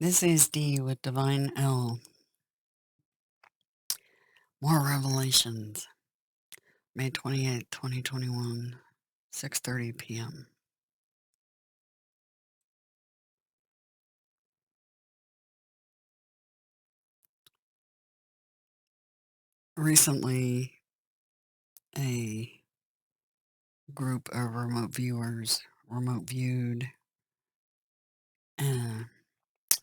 This is Dee with Divine L. More revelations. May 28th, 2021, 6:30 p.m. Recently, a group of remote viewers remote viewed a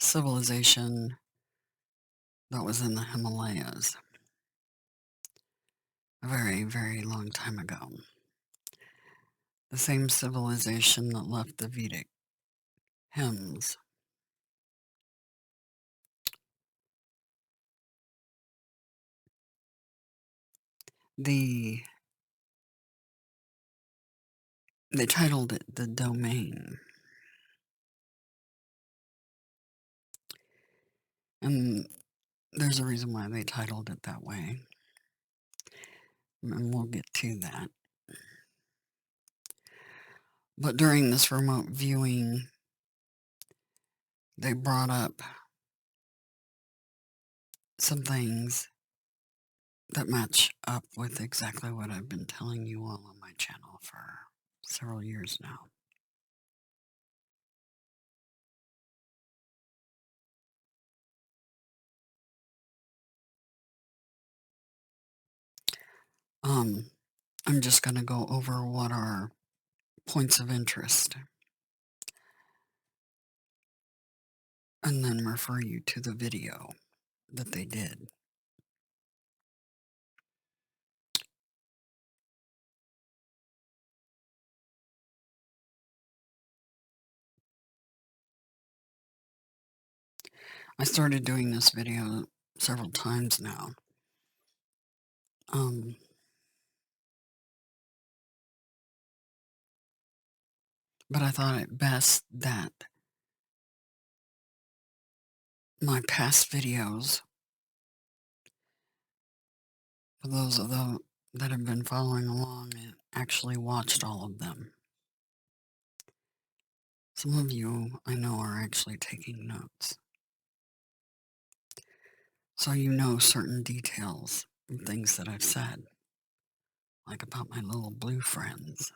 civilization that was in the Himalayas a very, very long time ago. The same civilization that left the Vedic hymns. They titled it The Domain. And there's a reason why they titled it that way. And we'll get to that. But during this remote viewing, they brought up some things that match up with exactly what I've been telling you all on my channel for several years now. I'm just going to go over what are points of interest and then refer you to the video that they did. I started doing this video several times now. But I thought it best that my past videos, for those of them that have been following along and actually watched all of them. Some of you, I know, are actually taking notes. So you know certain details and things that I've said, like about my little blue friends,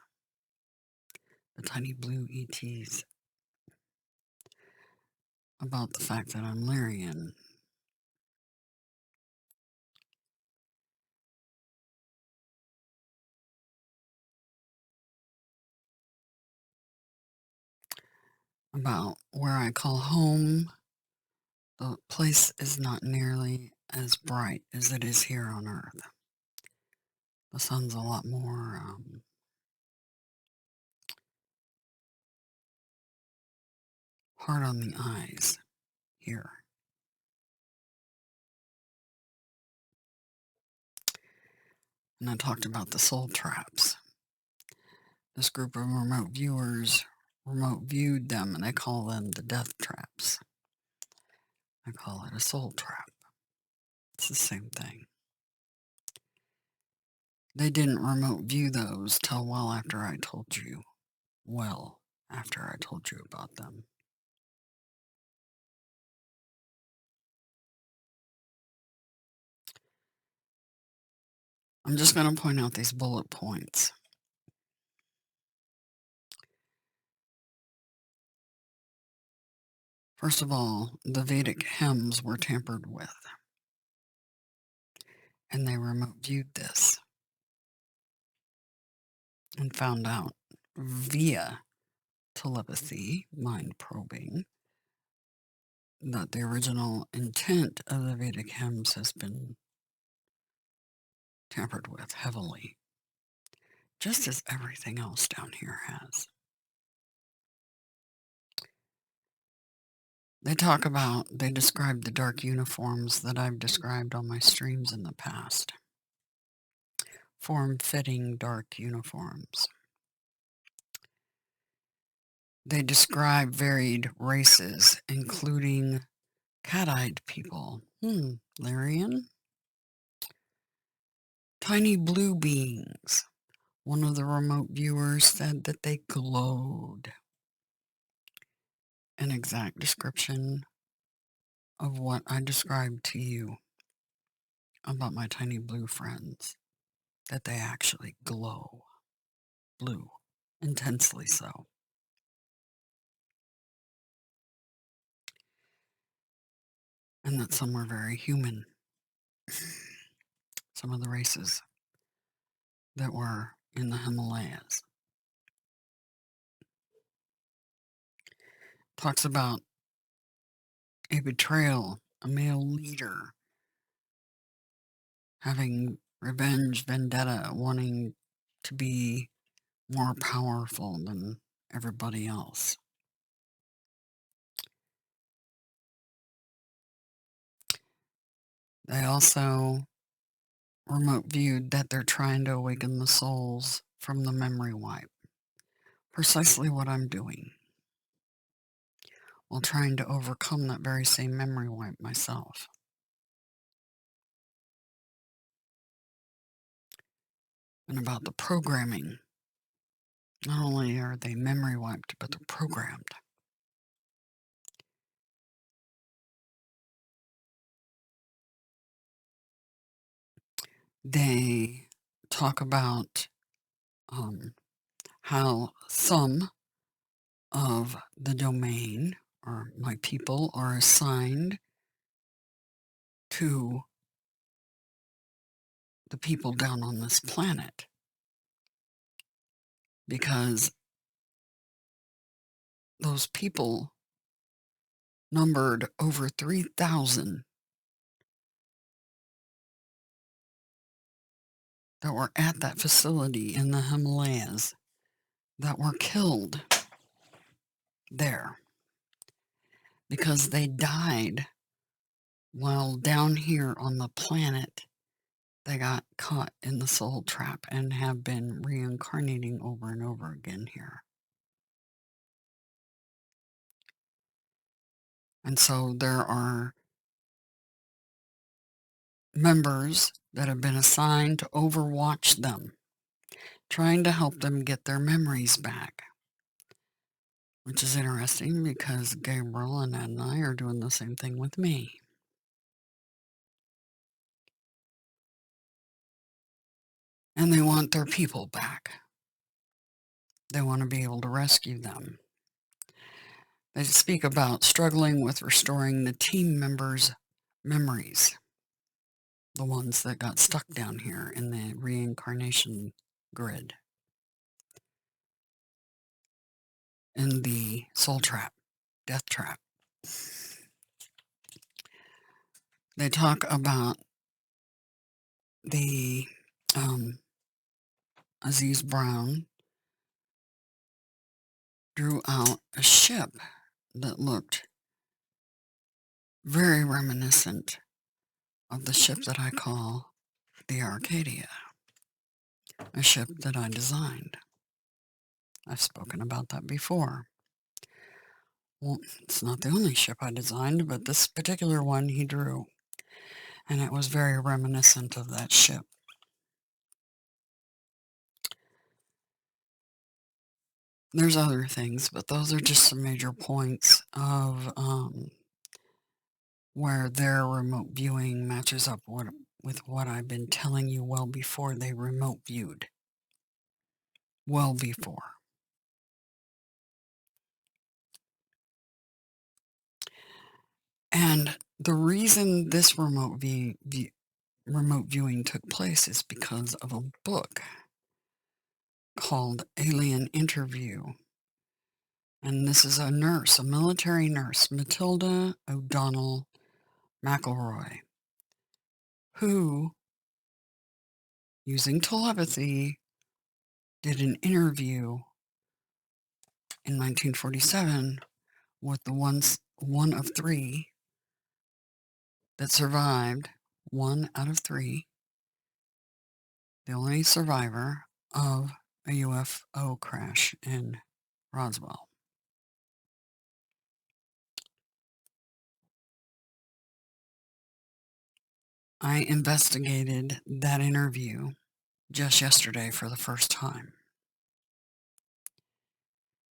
the tiny blue ETs, about the fact that I'm Lyrian, about where I call home. The place is not nearly as bright as it is here on Earth. The sun's a lot more hard on the eyes here. And I talked about the soul traps. This group of remote viewers remote viewed them, and I call them the death traps. I call it a soul trap. It's the same thing. They didn't remote view those till well after I told you. Well, after I told you about them. I'm just going to point out these bullet points. First of all, the Vedic hymns were tampered with. And they remote viewed this. And found out via telepathy, mind probing, that the original intent of the Vedic hymns has been tampered with heavily, just as everything else down here has. They describe the dark uniforms that I've described on my streams in the past. Form-fitting dark uniforms. They describe varied races, including cat-eyed people. Lyrian? Tiny blue beings. One of the remote viewers said that they glowed. An exact description of what I described to you about my tiny blue friends, that they actually glow blue, intensely so. And that some are very human. Some of the races that were in the Himalayas. Talks about a betrayal, a male leader having revenge, vendetta, wanting to be more powerful than everybody else. They also remote viewed that they're trying to awaken the souls from the memory wipe. Precisely what I'm doing, while trying to overcome that very same memory wipe myself. And about the programming. Not only are they memory wiped, but they're programmed. They talk about how some of the domain or my people are assigned to the people down on this planet because those people numbered over 3,000 that were at that facility in the Himalayas that were killed there because they died while down here on the planet they got caught in the soul trap and have been reincarnating over and over again here. And so there are members that have been assigned to overwatch them, trying to help them get their memories back. Which is interesting because Gabriel and Ed and I are doing the same thing with me. And they want their people back. They want to be able to rescue them. They speak about struggling with restoring the team members' memories. The ones that got stuck down here in the reincarnation grid. In the soul trap, death trap. They talk about the Aziz Brown drew out a ship that looked very reminiscent of the ship that I call the Arcadia, a ship that I designed. I've spoken about that before. Well, it's not the only ship I designed, but this particular one he drew, and it was very reminiscent of that ship. There's other things, but those are just some major points of where their remote viewing matches up with what I've been telling you well before they remote viewed. Well before. And the reason this remote viewing took place is because of a book called Alien Interview. And this is a nurse, a military nurse, Matilda O'Donnell McElroy, who, using telepathy, did an interview in 1947 with the one of three that survived, one out of three, the only survivor of a UFO crash in Roswell. I investigated that interview just yesterday for the first time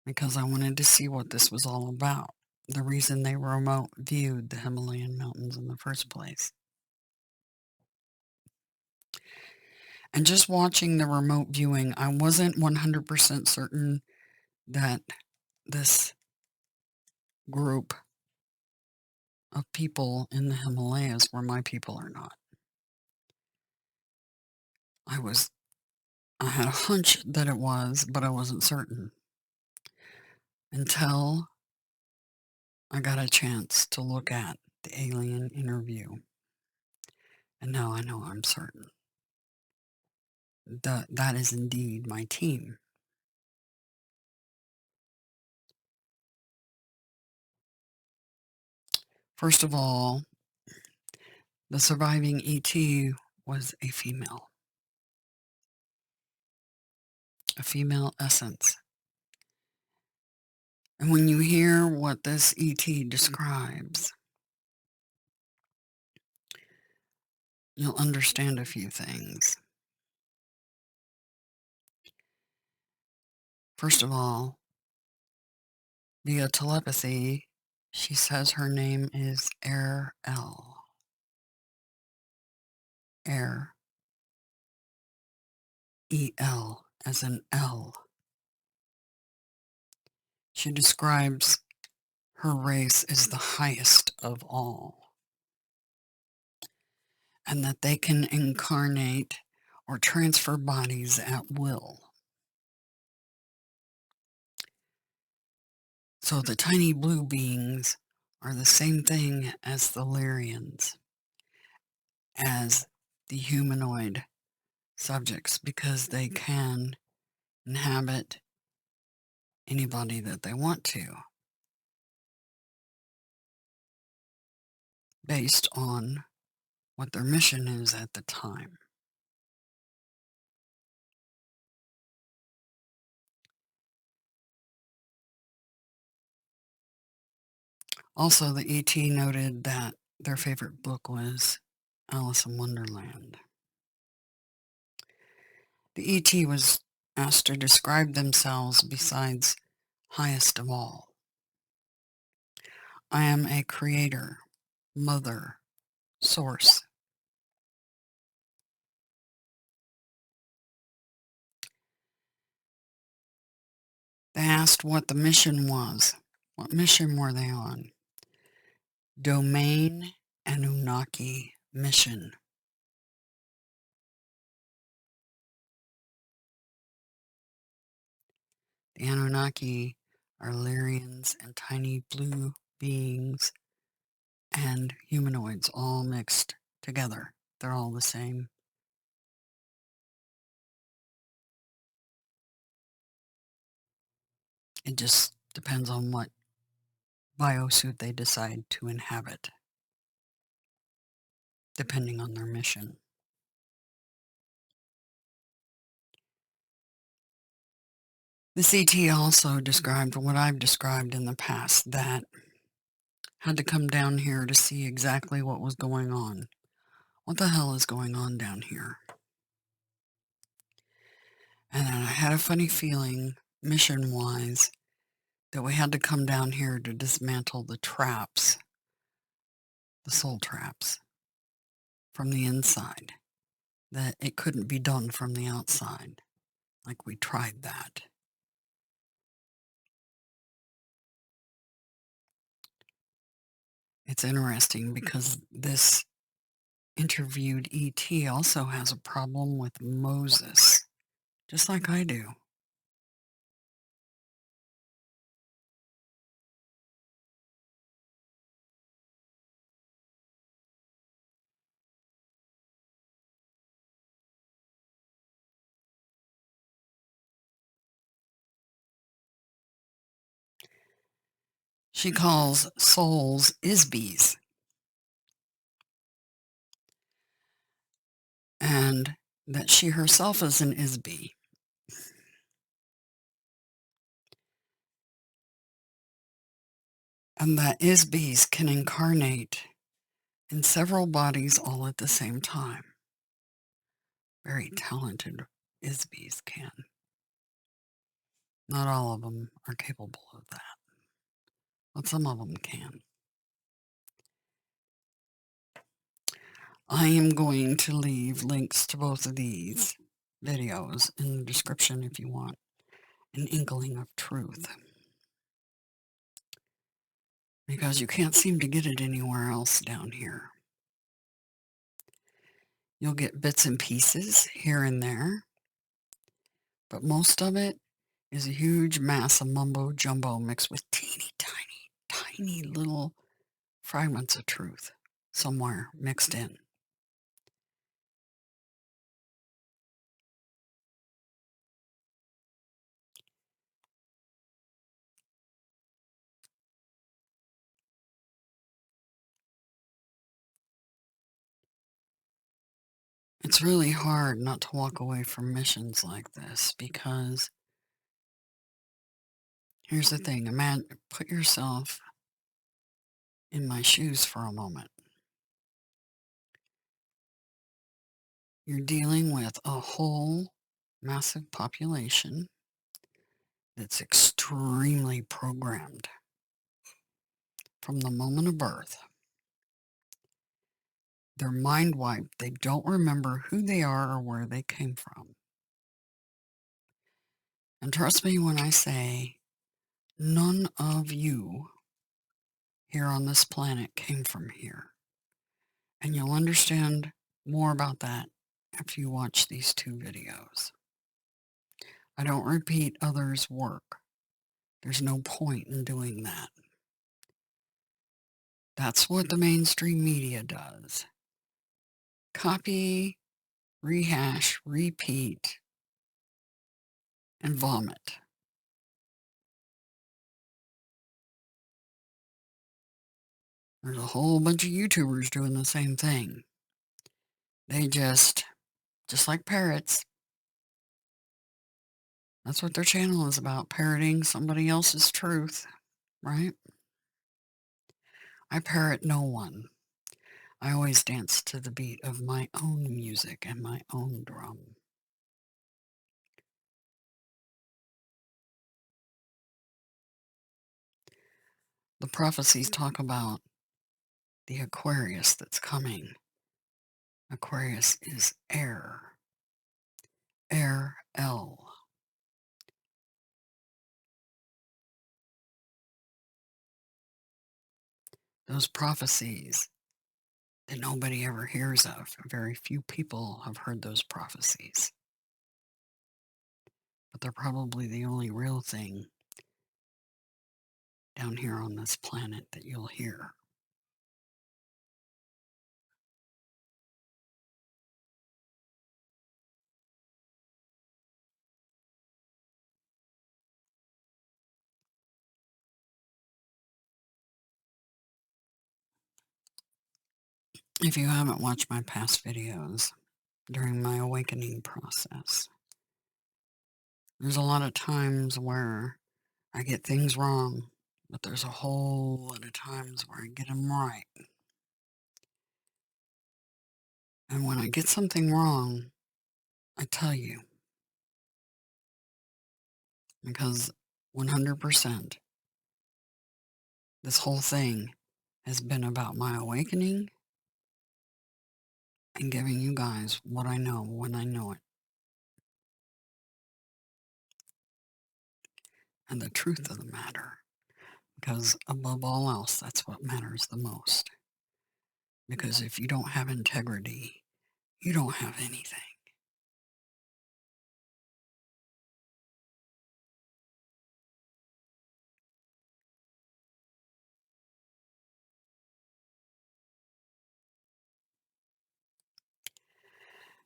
because I wanted to see what this was all about. the reason they remote viewed the Himalayan mountains in the first place. And just watching the remote viewing, I wasn't 100% certain that this group of people in the Himalayas were my people or not. I had a hunch that it was, but I wasn't certain until I got a chance to look at the alien interview. And now I know I'm certain that is indeed my team. First of all, the surviving ET was a female essence. And when you hear what this ET describes, you'll understand a few things. First of all, via telepathy, she says her name is AirEL. Air, E-L, as in L. She describes her race as the highest of all, and that they can incarnate or transfer bodies at will. So the tiny blue beings are the same thing as the Lyrians, as the humanoid subjects, because they can inhabit anybody that they want to, based on what their mission is at the time. Also, the ET noted that their favorite book was Alice in Wonderland. The ET was asked to describe themselves besides highest of all. I am a creator, mother, source. They asked what the mission was. What mission were they on? Domain Anunnaki mission. The Anunnaki are Lyrians and tiny blue beings and humanoids all mixed together. They're all the same. It just depends on what biosuit they decide to inhabit, depending on their mission. The CT also described what I've described in the past, that had to come down here to see exactly what was going on. What the hell is going on down here? And I had a funny feeling, mission-wise, that we had to come down here to dismantle the traps, the soul traps, from the inside. That it couldn't be done from the outside, like we tried that. It's interesting because this interviewed ET also has a problem with Moses, just like I do. She calls souls Isbies, and that she herself is an Isbie. And that Isbies can incarnate in several bodies all at the same time. Very talented Isbies can. Not all of them are capable of that. but some of them can. I am going to leave links to both of these videos in the description if you want an inkling of truth. Because you can't seem to get it anywhere else down here. You'll get bits and pieces here and there, but most of it is a huge mass of mumbo jumbo mixed with teeny tiny, tiny little fragments of truth somewhere mixed in. It's really hard not to walk away from missions like this because here's the thing, put yourself in my shoes for a moment. You're dealing with a whole massive population that's extremely programmed from the moment of birth. They're mind wiped. They don't remember who they are or where they came from. And trust me when I say none of you here on this planet came from here. And you'll understand more about that after you watch these two videos. I don't repeat others' work. There's no point in doing that. That's what the mainstream media does. Copy, rehash, repeat, and vomit. There's a whole bunch of YouTubers doing the same thing. They just like parrots. That's what their channel is about, parroting somebody else's truth, right? I parrot no one. I always dance to the beat of my own music and my own drum. The prophecies talk about the Aquarius that's coming. Aquarius is air. AirEL. Those prophecies that nobody ever hears of. Very few people have heard those prophecies. But they're probably the only real thing down here on this planet that you'll hear. If you haven't watched my past videos during my awakening process, there's a lot of times where I get things wrong, but there's a whole lot of times where I get them right. And when I get something wrong, I tell you. Because 100%, this whole thing has been about my awakening and giving you guys what I know when I know it. And the truth of the matter. Because above all else, that's what matters the most. Because if you don't have integrity, you don't have anything.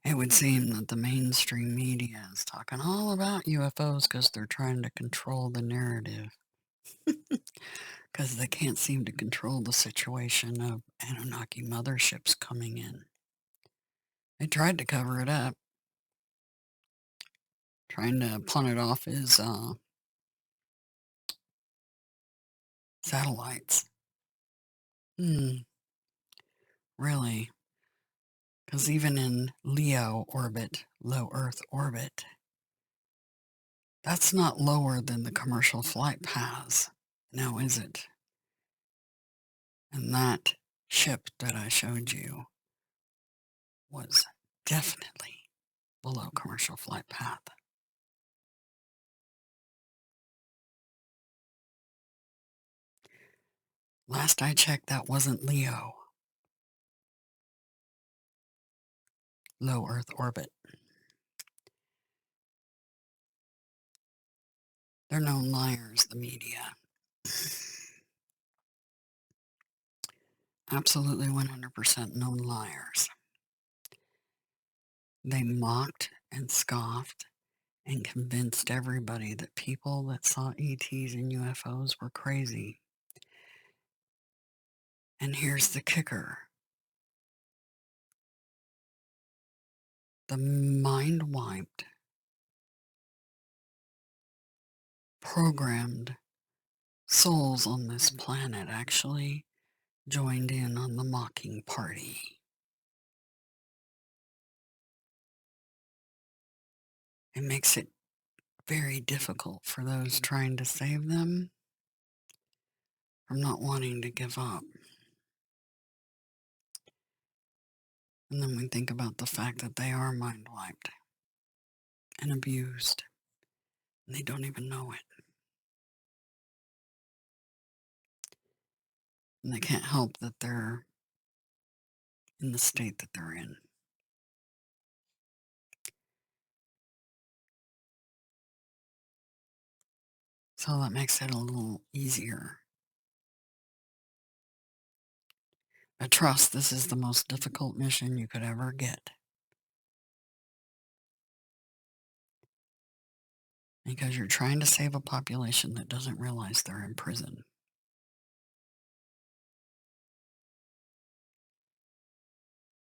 It would seem that the mainstream media is talking all about UFOs because they're trying to control the narrative. Because they can't seem to control the situation of Anunnaki motherships coming in. They tried to cover it up, trying to pawn it off as satellites. Really? Because even in LEO orbit, low Earth orbit, that's not lower than the commercial flight paths. Now, is it? And that ship that I showed you was definitely below commercial flight path. Last I checked, that wasn't Leo. Low Earth orbit. They're known liars, the media. Absolutely 100% known liars. They mocked and scoffed and convinced everybody that people that saw ETs and UFOs were crazy. And here's the kicker. The mind-wiped, programmed souls on this planet actually joined in on the mocking party. It makes it very difficult for those trying to save them from not wanting to give up. And then we think about the fact that they are mind-wiped and abused, and they don't even know it. And they can't help that they're in the state that they're in. So that makes it a little easier. But trust, this is the most difficult mission you could ever get. Because you're trying to save a population that doesn't realize they're in prison.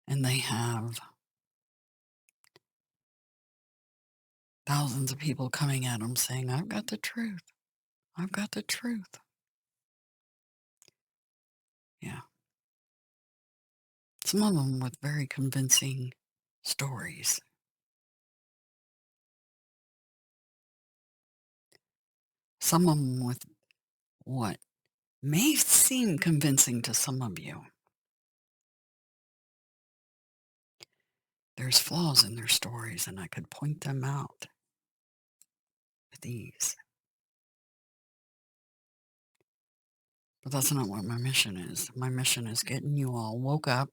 And they have thousands of people coming at them saying, I've got the truth. I've got the truth. Yeah. Some of them with very convincing stories. Some of them with what may seem convincing to some of you. There's flaws in their stories, and I could point them out with ease. But that's not what my mission is. My mission is getting you all woke up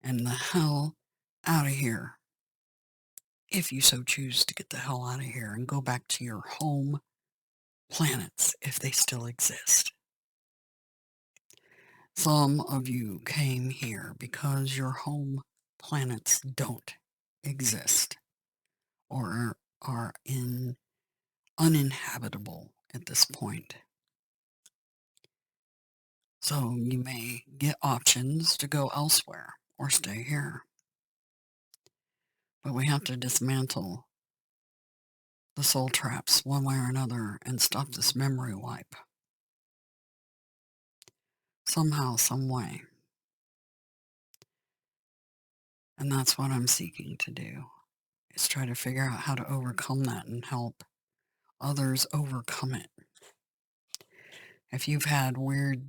and the hell out of here. If you so choose to get the hell out of here and go back to your home planets, if they still exist. Some of you came here because your home planets don't exist or are uninhabitable at this point. So you may get options to go elsewhere or stay here. But we have to dismantle the soul traps one way or another and stop this memory wipe. Somehow, some way. And that's what I'm seeking to do, is try to figure out how to overcome that and help others overcome it. If you've had weird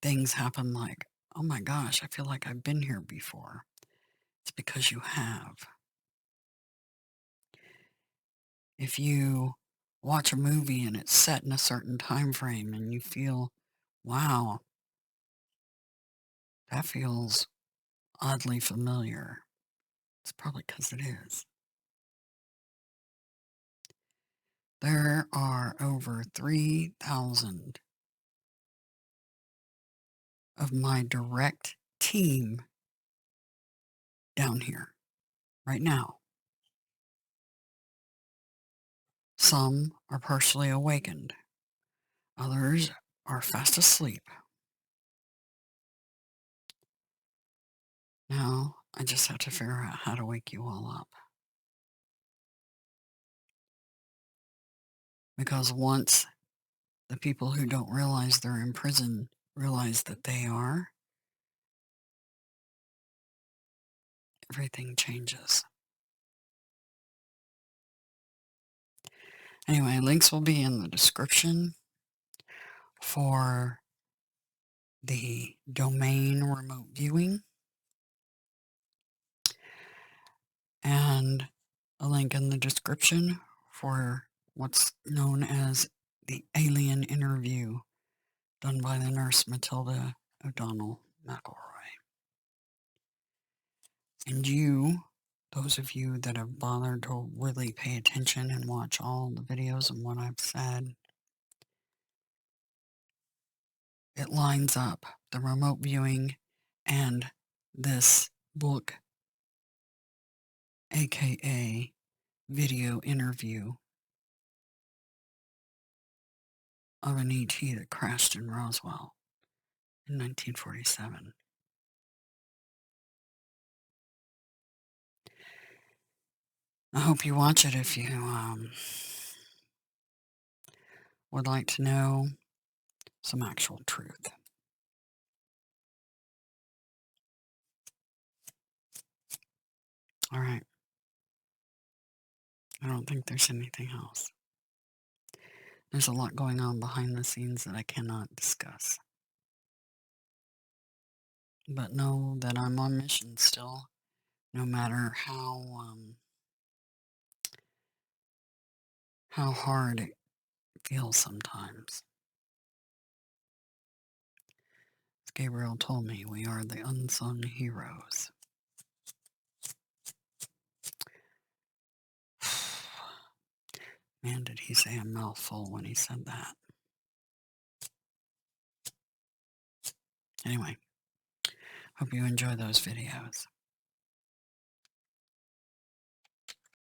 things happen like, oh my gosh, I feel like I've been here before, it's because you have. If you watch a movie and it's set in a certain time frame and you feel, wow, that feels oddly familiar, it's probably because it is. There are over 3,000 of my direct team down here right now. Some are partially awakened. Others are fast asleep. Now, I just have to figure out how to wake you all up. Because once the people who don't realize they're in prison realize that they are, everything changes. Anyway, links will be in the description for the domain remote viewing, and a link in the description for what's known as the alien interview done by the nurse Matilda O'Donnell McElroy. And you, those of you that have bothered to really pay attention and watch all the videos and what I've said, it lines up, the remote viewing and this book, aka video interview of an ET that crashed in Roswell in 1947. I hope you watch it if you would like to know some actual truth. All right. I don't think there's anything else. There's a lot going on behind the scenes that I cannot discuss. But know that I'm on mission still, no matter how hard it feels sometimes. As Gabriel told me, we are the unsung heroes. Man, did he say a mouthful when he said that. Anyway, hope you enjoy those videos.